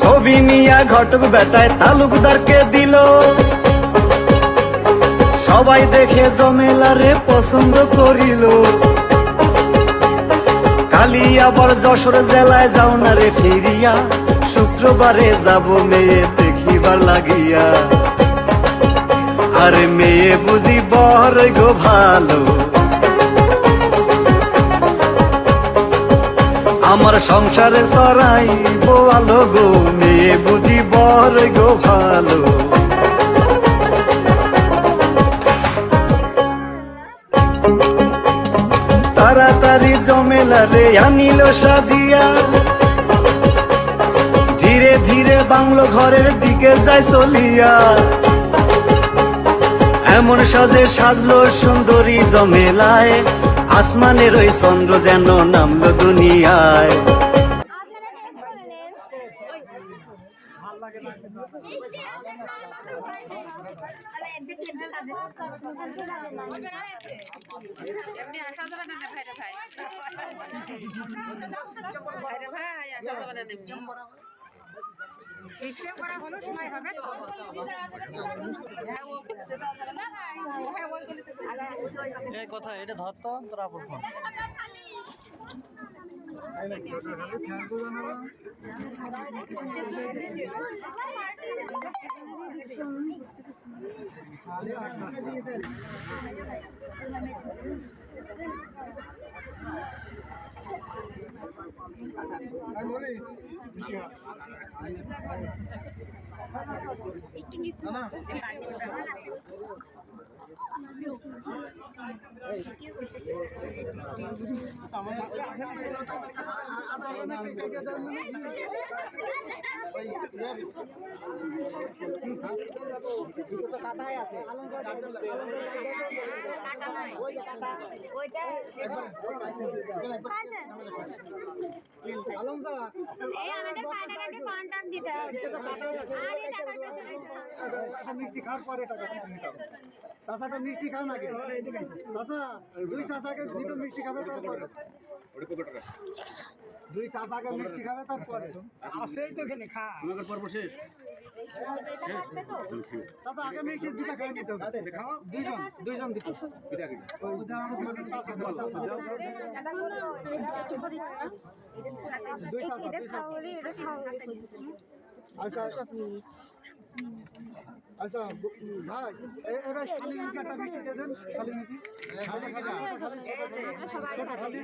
ছবি নিয়া ঘটক বেটায় তালুকদারকে দিল, সবাই দেখে জমেলারে পছন্দ করিল। কালি আবার যশোর জেলায় যাও না রে ফিরিয়া, শুক্রবারে যাব মেয়ে দেখিবার লাগিয়া। আরে মেয়ে বুঝি বড় গো ভালো, আমার সংসারে চড়াই বোয়ালো গো, মেয়ে বুঝি বড় গো ভালো। তাড়াতাড়ি জমেলারে আনিল সাজিয়া, ধীরে ধীরে বাংলো ঘরের দিকে যায় চলিয়া। এমন সাজে সাজলো সুন্দরী জমেলায়, আসমানের ওই চন্দ্র যেন নামলো দুনিয়ায়। সিস্টেম করা হলো, সময় হবে এই কথা এটা ধরতো তোরা বলবো। মিষ্টি খাওয়ার পরে টাকা চাষাটা মিষ্টি খাও নাকি চাষা, দুই চাষাকে দুটো মিষ্টি খাবে তারপরে, দুই চাষাকে মিষ্টি খাবে তারপরে আসেই তো এখানে খা পর্ব শেষ। চাষা আগে মিষ্টি দুটা খাই নিতে হবে, দুইজন দুইজন দিতে দুই চাষা দুই চাষা। আচ্ছা আচ্ছা ভাই, এবার শালি মিষ্টি একটা মিষ্টি দিয়ে দেন, শালি মিষ্টি খালি